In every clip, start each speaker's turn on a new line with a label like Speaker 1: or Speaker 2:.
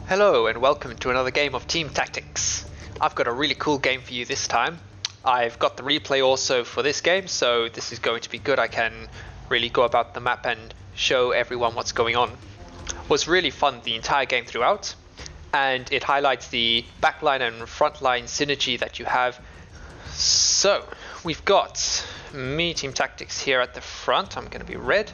Speaker 1: Hello and welcome to another game of Team Tactics. I've got a really cool game for you this time. I've got the replay also for this game, so this is going to be good. I can really go about the map and show everyone what's going on. It was really fun the entire game throughout, and it highlights the backline and frontline synergy that you have. So, we've got me, Team Tactics, here at the front. I'm going to be red,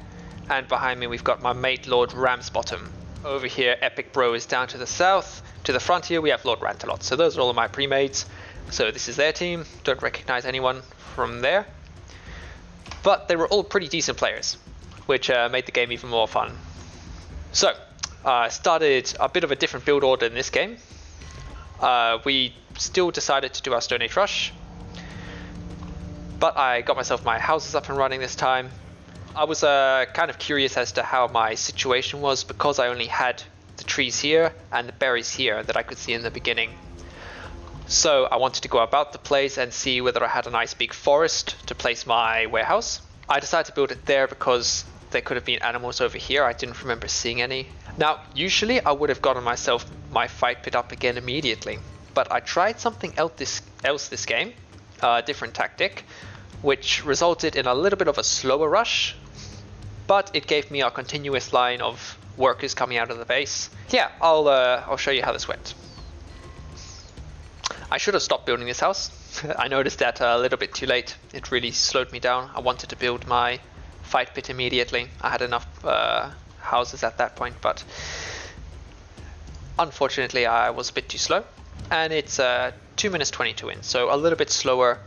Speaker 1: and behind me we've got my mate Lord Ramsbottom. Over here, Epic Bro is down to the south. To the front here, we have Lord Rantalot. So those are all of my pre-mates. So this is their team. Don't recognize anyone from there. But they were all pretty decent players, which made the game even more fun. So, I started a bit of a different build order in this game. We still decided to do our Stone Age Rush. But I got myself my houses up and running this time. I was kind of curious as to how my situation was because I only had the trees here and the berries here that I could see in the beginning. So I wanted to go about the place and see whether I had a nice big forest to place my warehouse. I decided to build it there because there could have been animals over here. I didn't remember seeing any. Now, usually I would have gotten myself my fight pit up again immediately, but I tried something else this game, a different tactic, which resulted in a little bit of a slower rush. But it gave me a continuous line of workers coming out of the base. Yeah, I'll show you how this went. I should have stopped building this house. I noticed that a little bit too late. It really slowed me down. I wanted to build my fight pit immediately. I had enough houses at that point, but unfortunately I was a bit too slow. And it's 2 minutes 22 in, so a little bit slower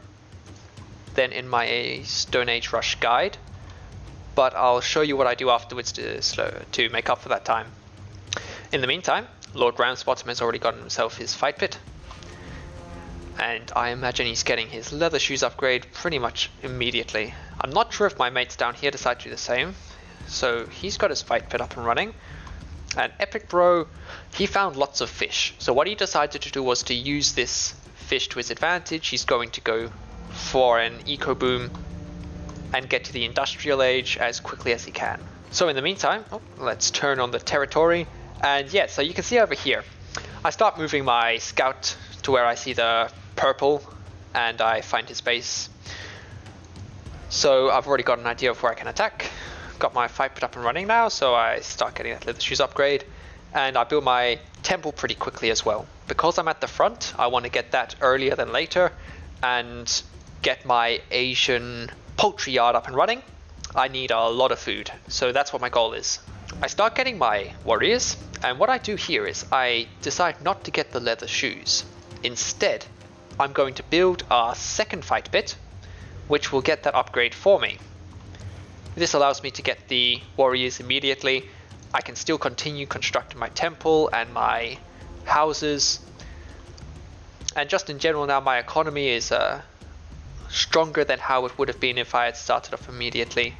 Speaker 1: than in my Stone Age Rush guide. But I'll show you what I do afterwards to make up for that time. In the meantime, Lord Ramsbottom has already gotten himself his fight pit. And I imagine he's getting his leather shoes upgrade pretty much immediately. I'm not sure if my mates down here decide to do the same. So he's got his fight pit up and running. And Epic Bro, he found lots of fish. So what he decided to do was to use this fish to his advantage. He's going to go for an eco boom and get to the industrial age as quickly as he can. So in the meantime, let's turn on the territory. And yeah, so you can see over here, I start moving my scout to where I see the purple and I find his base. So I've already got an idea of where I can attack. Got my fight put up and running now, so I start getting that leather shoes upgrade. And I build my temple pretty quickly as well. Because I'm at the front, I want to get that earlier than later and get my Asian poultry yard up and running. I need a lot of food, so that's what my goal is. I start getting my warriors, and what I do here is I decide not to get the leather shoes. Instead, I'm going to build a second fight pit, which will get that upgrade for me. This allows me to get the warriors immediately. I can still continue constructing my temple and my houses. And just in general now, my economy is stronger than how it would have been if I had started off immediately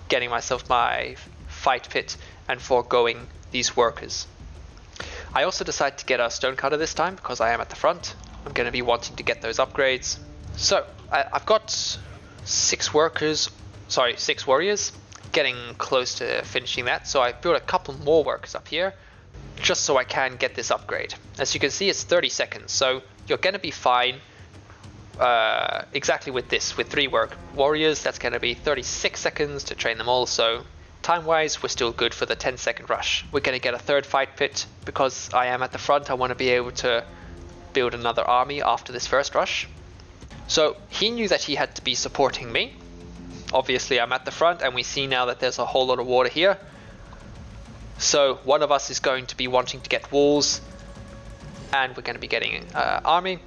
Speaker 1: getting myself my fight pit and foregoing these workers. I also decided to get a stonecutter this time because I am at the front. I'm going to be wanting to get those upgrades. So I've got 6 warriors, getting close to finishing that. So I built a couple more workers up here just so I can get this upgrade. As you can see, it's 30 seconds, so you're going to be fine. Exactly with this, with 3 warriors, that's going to be 36 seconds to train them all, so time wise we're still good for the 10-second rush. We're going to get a third fight pit because I am at the front. I want to be able to build another army after this first rush. So he knew that he had to be supporting me. Obviously I'm at the front and we see now that there's a whole lot of water here, so one of us is going to be wanting to get walls and we're going to be getting army.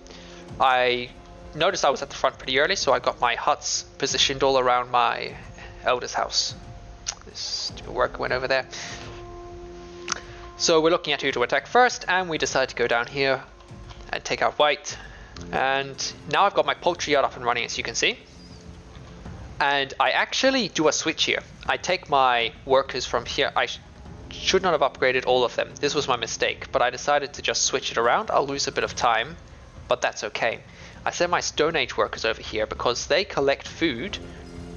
Speaker 1: I noticed I was at the front pretty early, so I got my huts positioned all around my elder's house. This stupid worker went over there. So we're looking at who to attack first, and we decide to go down here and take out white. And now I've got my poultry yard up and running, as you can see. And I actually do a switch here. I take my workers from here. I should not have upgraded all of them. This was my mistake, but I decided to just switch it around. I'll lose a bit of time, but that's okay. I send my Stone Age workers over here because they collect food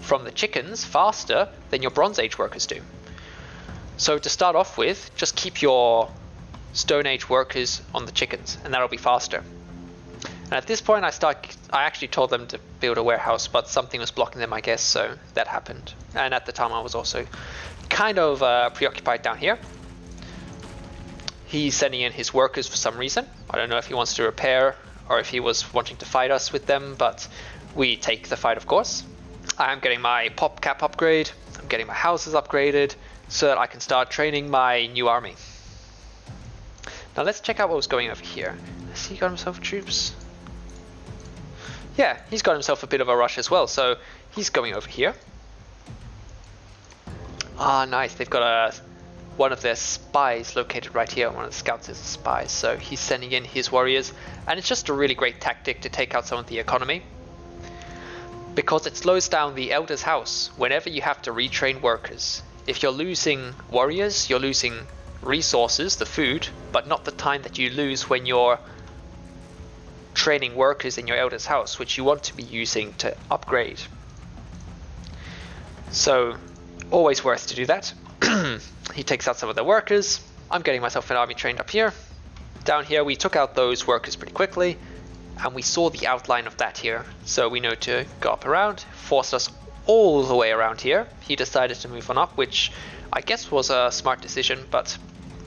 Speaker 1: from the chickens faster than your Bronze Age workers do. So to start off with, just keep your Stone Age workers on the chickens, and that'll be faster. And at this point I actually told them to build a warehouse, but something was blocking them, I guess, so that happened. And at the time I was also kind of preoccupied down here. He's sending in his workers for some reason. I don't know if he wants to repair or if he was wanting to fight us with them, but we take the fight, of course. I'm getting my pop cap upgrade, I'm getting my houses upgraded so that I can start training my new army. Now let's check out what was going over here. Has he got himself troops? Yeah, he's got himself a bit of a rush as well, so he's going over here. Ah, nice, they've got one of their spies located right here. One of the scouts is a spy, so he's sending in his warriors, and it's just a really great tactic to take out some of the economy, because it slows down the Elder's House whenever you have to retrain workers. If you're losing warriors, you're losing resources, the food, but not the time that you lose when you're training workers in your Elder's House, which you want to be using to upgrade. So always worth to do that. He takes out some of the workers. I'm getting myself an army trained up here. Down here we took out those workers pretty quickly, and we saw the outline of that here, so we know to go up around. Forced us all the way around here. He decided to move on up, which I guess was a smart decision, but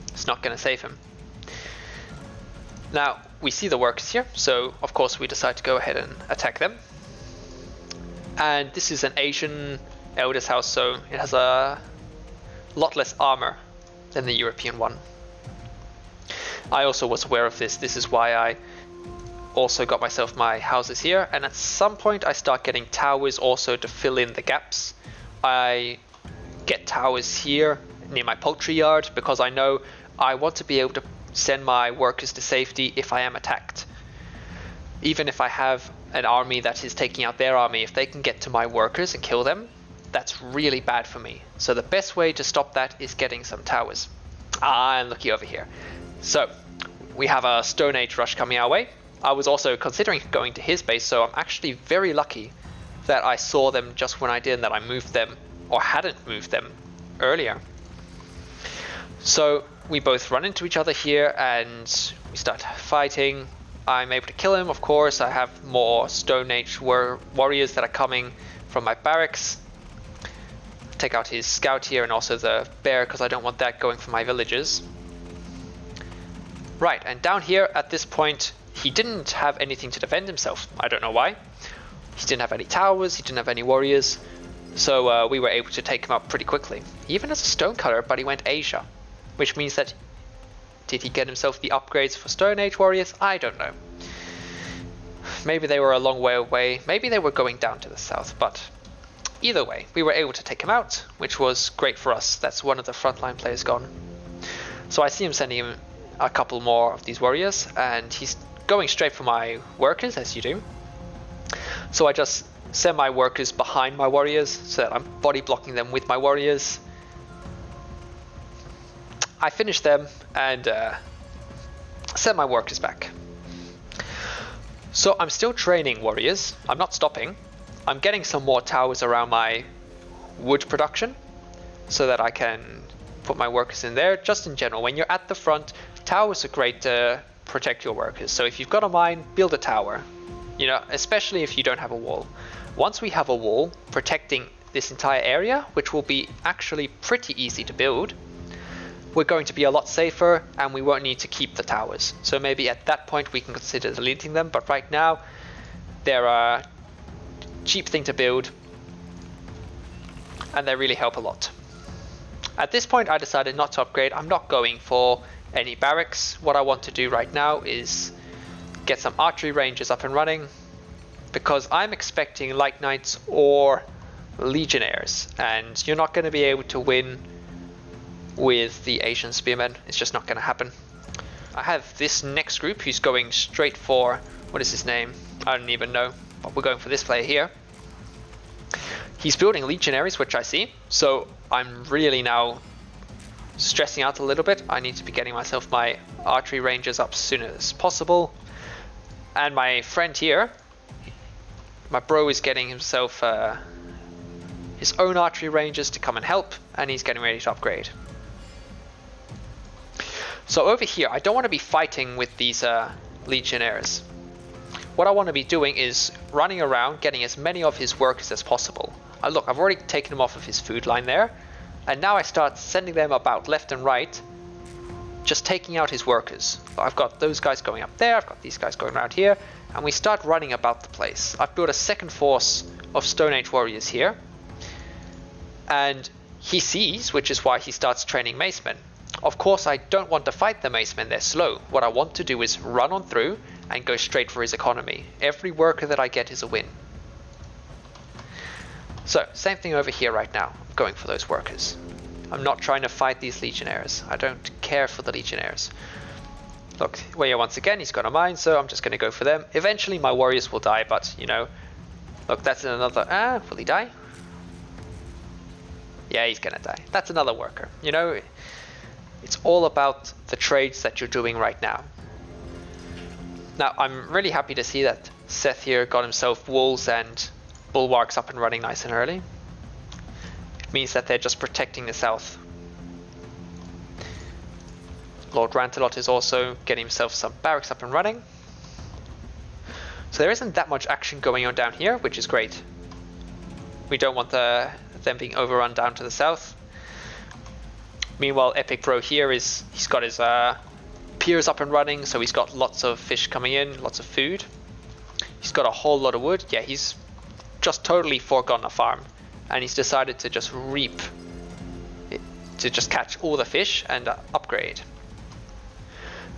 Speaker 1: it's not going to save him. Now we see the workers here, so of course we decide to go ahead and attack them. And this is an Asian Elder's House, so it has a lot less armor than the European one. I also was aware of this. This is why I also got myself my houses here, and at some point I start getting towers also to fill in the gaps. I get towers here near my poultry yard because I know I want to be able to send my workers to safety if I am attacked. Even if I have an army that is taking out their army, if they can get to my workers and kill them, that's really bad for me. So the best way to stop that is getting some towers. And looky over here. So we have a Stone Age rush coming our way. I was also considering going to his base, so I'm actually very lucky that I saw them just when I did and that I moved them, or hadn't moved them earlier. So we both run into each other here and we start fighting. I'm able to kill him, of course. I have more Stone Age warriors that are coming from my barracks. Take out his scout here and also the bear, because I don't want that going for my villagers. Right, and down here at this point he didn't have anything to defend himself. I don't know why. He didn't have any towers, he didn't have any warriors, so we were able to take him up pretty quickly. He even has a stonecutter, but he went Asia, which means that, did he get himself the upgrades for Stone Age warriors? I don't know. Maybe they were a long way away, maybe they were going down to the south, but either way, we were able to take him out, which was great for us. That's one of the frontline players gone. So I see him sending him a couple more of these warriors, and he's going straight for my workers, as you do. So I just send my workers behind my warriors, so that I'm body blocking them with my warriors. I finish them and send my workers back. So I'm still training warriors. I'm not stopping. I'm getting some more towers around my wood production so that I can put my workers in there. Just in general, when you're at the front, towers are great to protect your workers. So if you've got a mine, build a tower. You know, especially if you don't have a wall. Once we have a wall protecting this entire area, which will be actually pretty easy to build, we're going to be a lot safer and we won't need to keep the towers. So maybe at that point we can consider deleting them, but right now they're a cheap thing to build and they really help a lot. At this point I decided not to upgrade. I'm not going for any barracks. What I want to do right now is get some archery ranges up and running, because I'm expecting Light Knights or Legionnaires, and you're not going to be able to win with the Asian Spearmen. It's just not going to happen. I have this next group who's going straight for, what is his name? I don't even know, but we're going for this player here. He's building Legionaries, which I see, so I'm really now stressing out a little bit. I need to be getting myself my archery ranges up as soon as possible. And my friend here, my bro, is getting himself his own archery ranges to come and help, and he's getting ready to upgrade. So over here, I don't want to be fighting with these legionnaires. What I want to be doing is running around, getting as many of his workers as possible. Look, I've already taken him off of his food line there, and now I start sending them about left and right, just taking out his workers. I've got those guys going up there, I've got these guys going around here, and we start running about the place. I've built a second force of Stone Age warriors here, and he sees, which is why he starts training macemen. Of course, I don't want to fight the macemen, they're slow. What I want to do is run on through and go straight for his economy. Every worker that I get is a win. So, same thing over here right now. I'm going for those workers. I'm not trying to fight these legionnaires. I don't care for the legionnaires. Look, well, yeah, once again, he's got a mine, so I'm just going to go for them. Eventually, my warriors will die, but, you know... Look, that's another... will he die? Yeah, he's going to die. That's another worker. You know, it's all about the trades that you're doing right now. Now, I'm really happy to see that Seth here got himself walls and bulwarks up and running nice and early. It means that they're just protecting the south. Lord Rantelot is also getting himself some barracks up and running. So there isn't that much action going on down here, which is great. We don't want them being overrun down to the south. Meanwhile, Epic Bro here he's got his piers up and running, so he's got lots of fish coming in, lots of food. He's got a whole lot of wood. Yeah, he's just totally foregone a farm, and he's decided to just reap, to just catch all the fish and upgrade.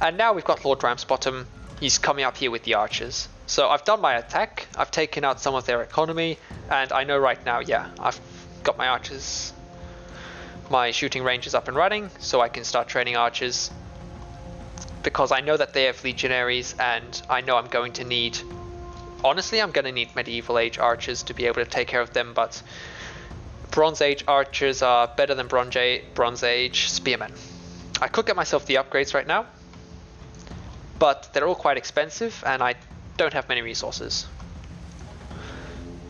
Speaker 1: And now we've got Lord Ramsbottom. He's coming up here with the archers. So I've done my attack, I've taken out some of their economy, and I know right now, yeah, I've got my archers, my shooting range is up and running, so I can start training archers, because I know that they have legionaries, and I know I'm going to need, honestly, I'm going to need medieval age archers to be able to take care of them, but Bronze Age archers are better than Bronze Age spearmen. I could get myself the upgrades right now, but they're all quite expensive, and I don't have many resources.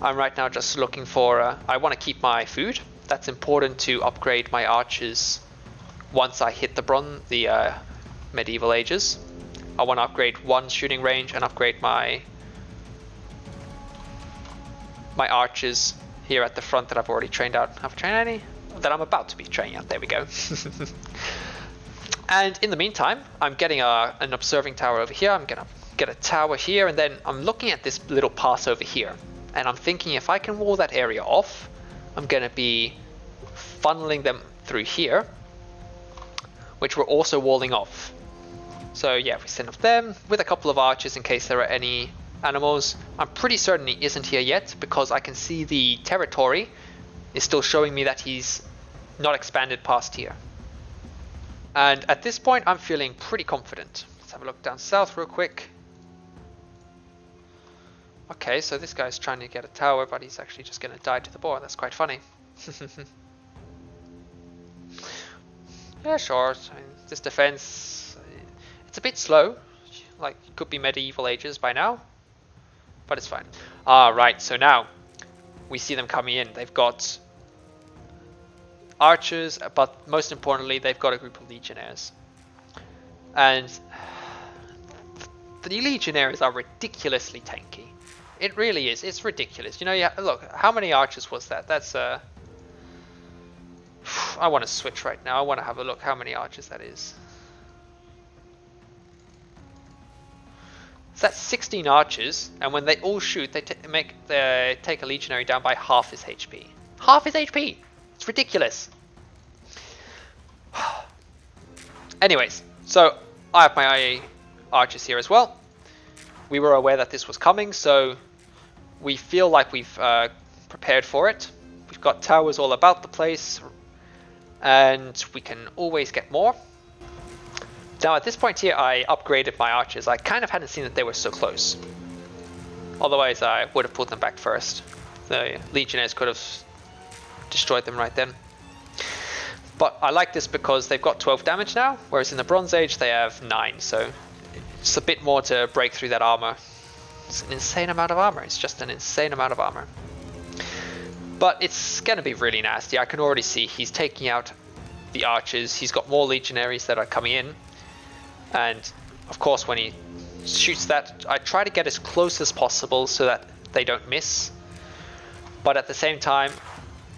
Speaker 1: I'm right now just looking for, I want to keep my food. That's important to upgrade my archers once I hit the medieval ages. I want to upgrade one shooting range and upgrade my archers here at the front that I've already trained out. Have I trained any? That I'm about to be training out. There we go. And in the meantime, I'm getting an observing tower over here. I'm gonna get a tower here, and then I'm looking at this little pass over here, and I'm thinking if I can wall that area off, I'm gonna be funneling them through here, which we're also walling off. So yeah, we send off them with a couple of archers in case there are any animals. I'm pretty certain he isn't here yet, because I can see the territory is still showing me that he's not expanded past here. And at this point, I'm feeling pretty confident. Let's have a look down south real quick. Okay, so this guy's trying to get a tower, but he's actually just going to die to the boar. That's quite funny. Yeah, sure. I mean, this defense, it's a bit slow. Like, it could be medieval ages by now, but it's fine. Right, so now we see them coming in. They've got archers, but most importantly, they've got a group of legionnaires. And the legionnaires are ridiculously tanky. It really is. It's ridiculous. You know, yeah, look, how many archers was that? That's I want to switch right now. I want to have a look how many archers that is. So that's 16 archers, and when they all shoot, they take a legionary down by half his HP. Half his HP! It's ridiculous. Anyways, so I have my archers here as well. We were aware that this was coming, so we feel like we've prepared for it. We've got towers all about the place, and we can always get more. Now at this point here, I upgraded my archers. I kind of hadn't seen that they were so close. Otherwise, I would have pulled them back first. The legionnaires could have destroyed them right then. But I like this because they've got 12 damage now, whereas in the Bronze Age they have 9, so it's a bit more to break through that armor. It's an insane amount of armor. It's just an insane amount of armor. But it's going to be really nasty. I can already see he's taking out the archers. He's got more legionaries that are coming in. And of course when he shoots that, I try to get as close as possible so that they don't miss. But at the same time,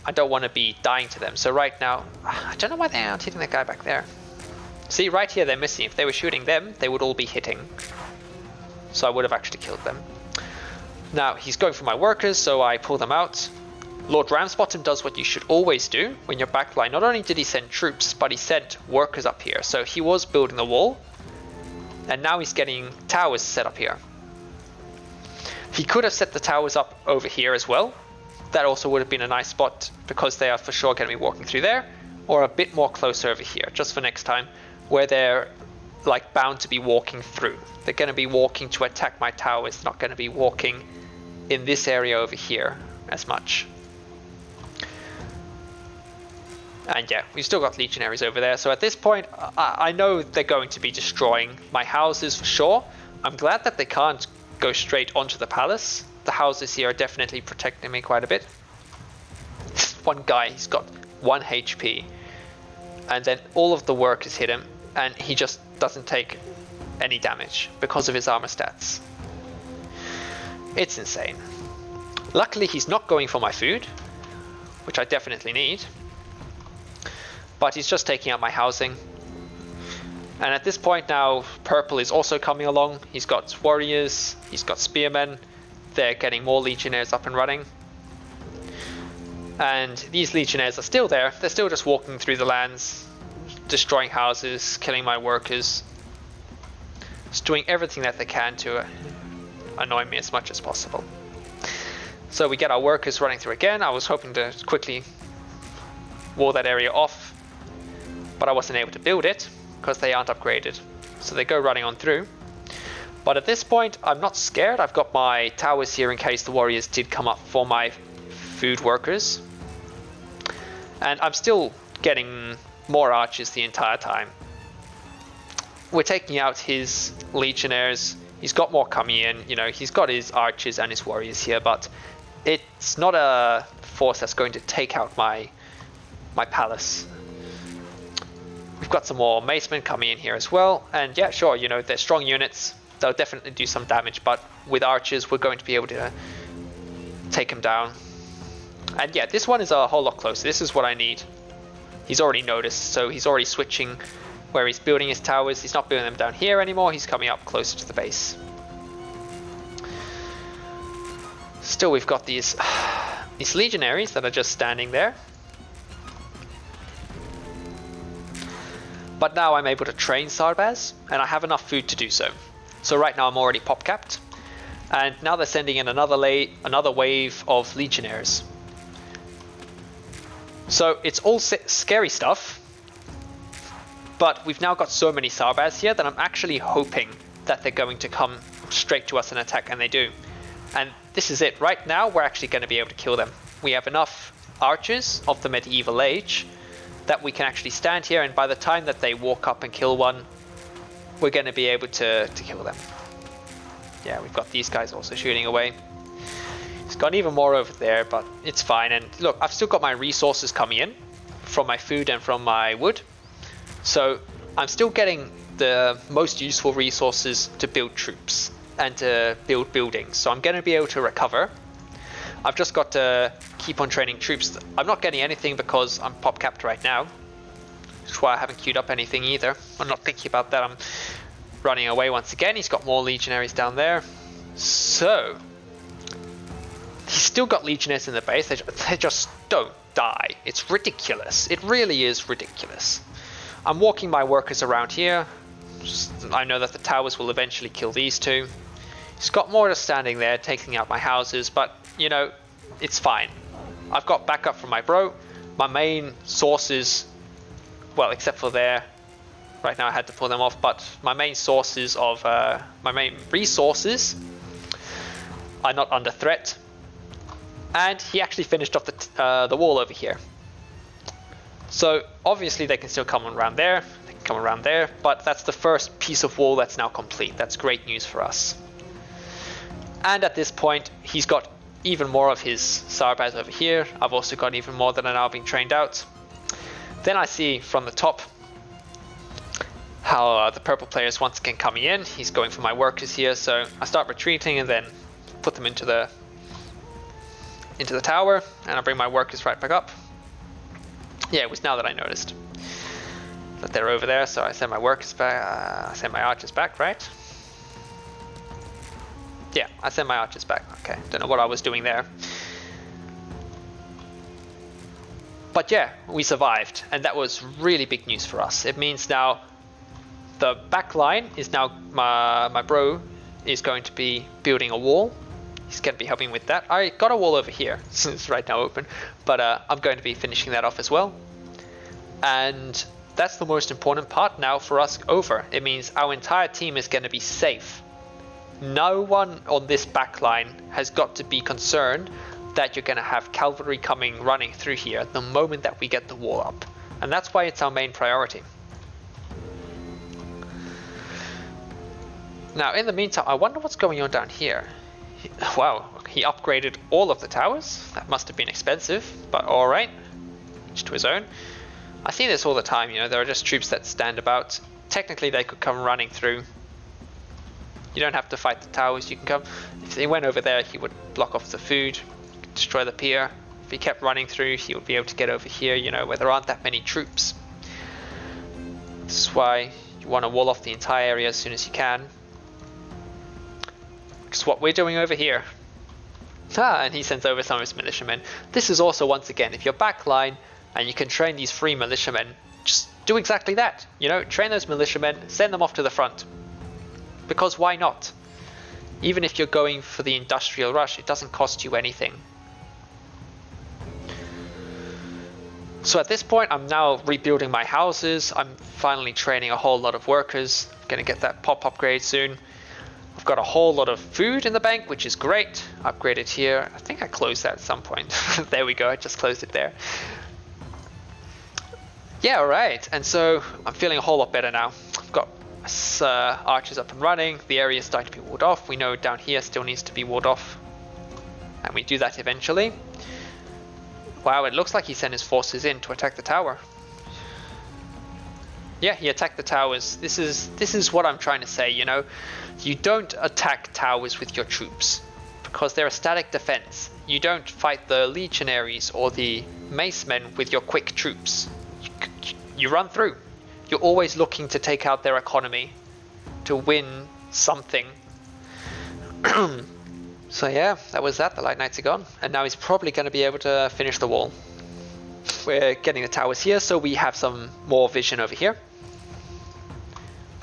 Speaker 1: I don't want to be dying to them. So right now, I don't know why they aren't hitting that guy back there. See, right here they're missing. If they were shooting them, they would all be hitting. So I would have actually killed them. Now, he's going for my workers, so I pull them out. Lord Ramsbottom does what you should always do when you're backline. Not only did he send troops, but he sent workers up here. So he was building the wall, and now he's getting towers set up here. He could have set the towers up over here as well. That also would have been a nice spot, because they are for sure going to be walking through there, or a bit more closer over here, just for next time, where they're like bound to be walking through. They're going to be walking to attack my towers, not going to be walking in this area over here as much. And yeah, we've still got legionaries over there. So at this point, I know they're going to be destroying my houses for sure. I'm glad that they can't go straight onto the palace. The houses here are definitely protecting me quite a bit. One guy, he's got 1 HP. And then all of the workers hit him. And he just doesn't take any damage because of his armor stats. It's insane. Luckily, he's not going for my food, which I definitely need. But he's just taking out my housing. And at this point now, purple is also coming along. He's got warriors, he's got spearmen. They're getting more legionnaires up and running. And these legionnaires are still there. They're still just walking through the lands, destroying houses, killing my workers. Just doing everything that they can to annoy me as much as possible. So we get our workers running through again. I was hoping to quickly wall that area off, but I wasn't able to build it because they aren't upgraded. So they go running on through. But at this point, I'm not scared. I've got my towers here in case the warriors did come up for my food workers. And I'm still getting more archers the entire time. We're taking out his legionnaires. He's got more coming in. You know, he's got his archers and his warriors here, but it's not a force that's going to take out my palace. We've got some more macemen coming in here as well. And yeah, sure, you know, they're strong units. They'll definitely do some damage, but with archers, we're going to be able to take him down. And yeah, this one is a whole lot closer. This is what I need. He's already noticed, so he's already switching where he's building his towers. He's not building them down here anymore. He's coming up closer to the base. Still, we've got these legionaries that are just standing there. But now I'm able to train Sarbaz, and I have enough food to do so. So right now I'm already pop capped, and now they're sending in another wave of legionnaires. So it's all scary stuff, but we've now got so many Sarbaz here that I'm actually hoping that they're going to come straight to us and attack, and they do. And this is it. Right now we're actually going to be able to kill them. We have enough archers of the medieval age that we can actually stand here, and by the time that they walk up and kill one, we're going to be able to kill them. Yeah, we've got these guys also shooting away. He's got even more over there, but it's fine. And look, I've still got my resources coming in from my food and from my wood. So I'm still getting the most useful resources to build troops and to build buildings. So I'm going to be able to recover. I've just got to keep on training troops. I'm not getting anything because I'm pop capped right now. That's why I haven't queued up anything either. I'm not thinking about that. I'm running away once again. He's got more legionaries down there. So he's still got legionnaires in the base. They just don't die. It's ridiculous. It really is ridiculous. I'm walking my workers around here. I know that the towers will eventually kill these two. He's got more just standing there taking out my houses, but you know, it's fine. I've got backup from my bro. My main sources, well, except for there, right now I had to pull them off, but my main sources of my main resources are not under threat. And he actually finished off the wall over here. So obviously they can still come around there, they can come around there, but that's the first piece of wall that's now complete. That's great news for us. And at this point, he's got even more of his Sarbaz over here. I've also got even more that are now being trained out. Then I see from the top, how the purple player is once again coming in. He's going for my workers here, so I start retreating and then put them into the tower, and I bring my workers right back up. Yeah, it was now that I noticed that they're over there, so I send my workers back. I send my archers back, right? Yeah, I send my archers back. Okay, don't know what I was doing there. But yeah, we survived, and that was really big news for us. It means now the back line is now, my bro is going to be building a wall. He's going to be helping with that. I got a wall over here, it's right now open, but I'm going to be finishing that off as well. And that's the most important part now for us over. It means our entire team is going to be safe. No one on this back line has got to be concerned that you're going to have cavalry coming running through here the moment that we get the wall up. And that's why it's our main priority. Now, in the meantime, I wonder what's going on down here. Wow, he upgraded all of the towers. That must have been expensive, but alright. Each to his own. I see this all the time, you know, there are just troops that stand about. Technically, they could come running through. You don't have to fight the towers, you can come. If they went over there, he would block off the food, destroy the pier. If he kept running through, he would be able to get over here, you know, where there aren't that many troops. This is why you want to wall off the entire area as soon as you can. Because what we're doing over here. And he sends over some of his militiamen. This is also, once again, if you're backline and you can train these free militiamen, just do exactly that. You know, train those militiamen, send them off to the front. Because why not? Even if you're going for the industrial rush, it doesn't cost you anything. So at this point, I'm now rebuilding my houses. I'm finally training a whole lot of workers. I'm gonna get that pop upgrade soon. I've got a whole lot of food in the bank, which is great. Upgraded here. I think I closed that at some point. There we go, I just closed it there. Yeah, alright. And so I'm feeling a whole lot better now. I've got archers up and running. The area is starting to be walled off. We know down here still needs to be walled off. And we do that eventually. Wow, it looks like he sent his forces in to attack the tower. Yeah, he attacked the towers. This is what I'm trying to say, you know. You don't attack towers with your troops because they're a static defense. You don't fight the legionaries or the macemen with your quick troops. You run through. You're always looking to take out their economy, to win something. So yeah, that was that. The Light Knights are gone, and now he's probably going to be able to finish the wall. We're getting the towers here, so we have some more vision over here.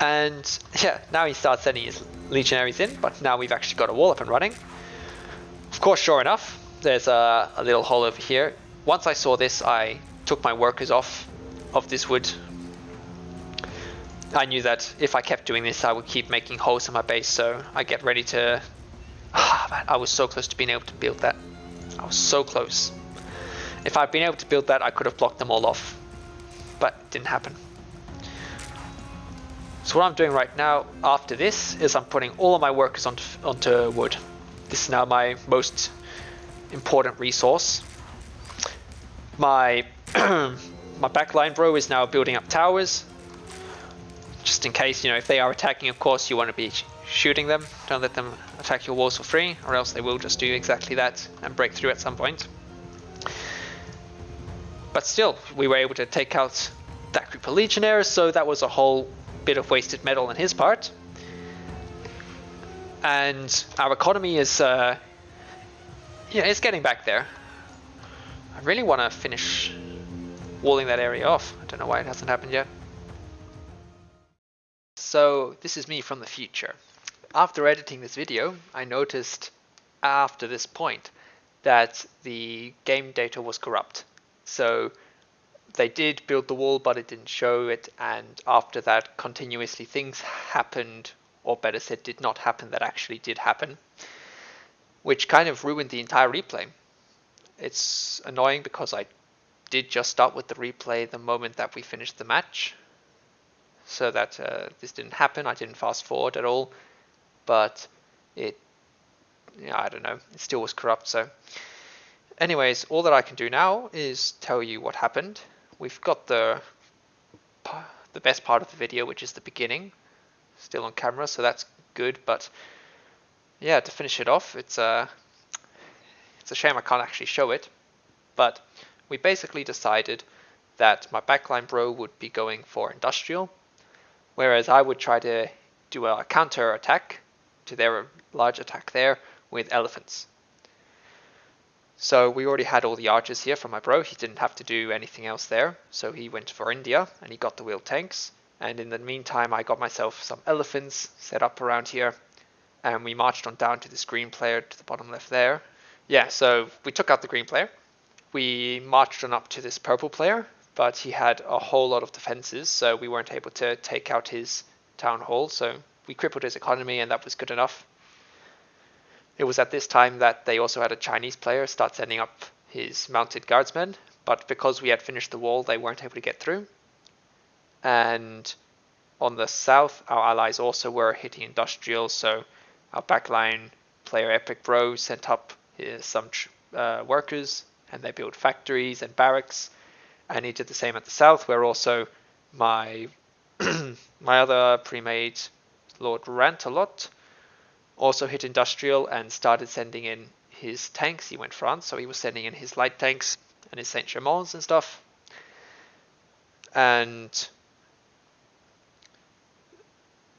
Speaker 1: And yeah, now he starts sending his legionaries in, but now we've actually got a wall up and running. Of course, sure enough, there's a little hole over here. Once I saw this, I took my workers off of this wood. I knew that if I kept doing this, I would keep making holes in my base, so I get ready to... Man, I was so close to being able to build that. I was so close. If I'd been able to build that, I could have blocked them all off. But it didn't happen. So what I'm doing right now after this is I'm putting all of my workers onto wood. This is now my most important resource. My my backline bro is now building up towers. Just in case, you know, if they are attacking, of course, you want to be shooting them. Don't let them attack your walls for free, or else they will just do exactly that and break through at some point. But still, we were able to take out that group of legionnaires, so that was a whole bit of wasted metal on his part. And our economy is, yeah, it's getting back there. I really want to finish walling that area off. I don't know why it hasn't happened yet. So this is me from the future. After editing this video, I noticed after this point that the game data was corrupt. So they did build the wall, but it didn't show it, and after that continuously things happened, or better said did not happen, that actually did happen, which kind of ruined the entire replay. It's annoying because I did just start with the replay the moment that we finished the match, so that this didn't happen. I didn't fast forward at all, but it, yeah, I don't know, it still was corrupt. So anyways, all that I can do now is tell you what happened. We've got the the best part of the video, which is the beginning, still on camera, so that's good. But yeah, to finish it off, it's a shame I can't actually show it, but we basically decided that my backline bro would be going for industrial, whereas I would try to do a counter attack to their large attack there with elephants. So we already had all the archers here from my bro. He didn't have to do anything else there, so he went for India and he got the wheeled tanks. And in the meantime, I got myself some elephants set up around here, and we marched on down to this green player to the bottom left there. Yeah, so we took out the green player. We marched on up to this purple player, but he had a whole lot of defenses, so we weren't able to take out his town hall, so we crippled his economy, and that was good enough. It was at this time that they also had a Chinese player start sending up his mounted guardsmen, but because we had finished the wall, they weren't able to get through. And on the south, our allies also were hitting industrial, so our backline player Epic Bro sent up some workers, and they built factories and barracks. And he did the same at the south, where also my my other pre-made Lord Rantalot also hit industrial and started sending in his tanks. He went France, so he was sending in his light tanks and his Saint-Germains and stuff. And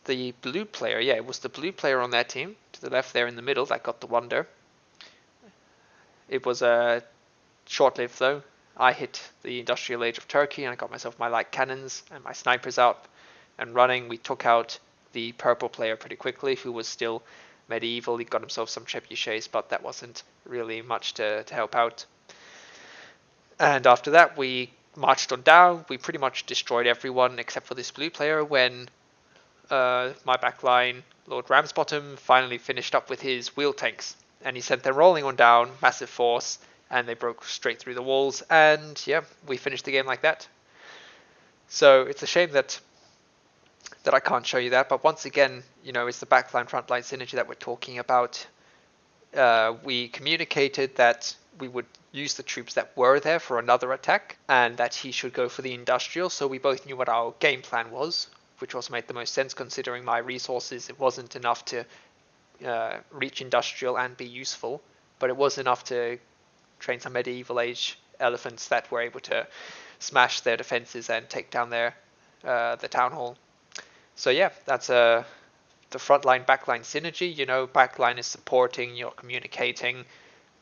Speaker 1: the blue player, yeah, it was the blue player on that team, to the left there in the middle, that got the wonder. It was short-lived though. I hit the industrial age of Turkey and I got myself my light cannons and my snipers up and running. We took out the purple player pretty quickly, who was still medieval. He got himself some trebuchets, but that wasn't really much to help out. And after that, we marched on down. We pretty much destroyed everyone except for this blue player when my backline, Lord Ramsbottom, finally finished up with his wheel tanks. And he sent them rolling on down, massive force, and they broke straight through the walls. And yeah, we finished the game like that. So it's a shame that I can't show you that, but once again, you know, it's the backline frontline synergy that we're talking about. We communicated that we would use the troops that were there for another attack, and that he should go for the industrial, so we both knew what our game plan was, which also made the most sense considering my resources. It wasn't enough to reach industrial and be useful, but it was enough to train some medieval age elephants that were able to smash their defenses and take down their the town hall. So yeah, that's the frontline backline synergy. You know, backline is supporting, you're communicating,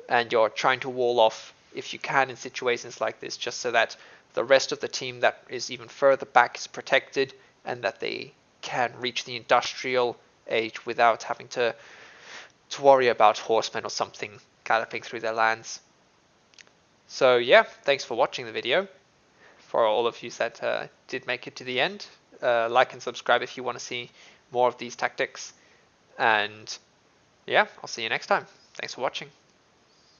Speaker 1: and you're trying to wall off if you can in situations like this, just so that the rest of the team that is even further back is protected and that they can reach the industrial age without having to worry about horsemen or something galloping through their lands. So yeah, thanks for watching the video. For all of you that did make it to the end, like and subscribe if you want to see more of these tactics. And yeah, I'll see you next time. Thanks for watching.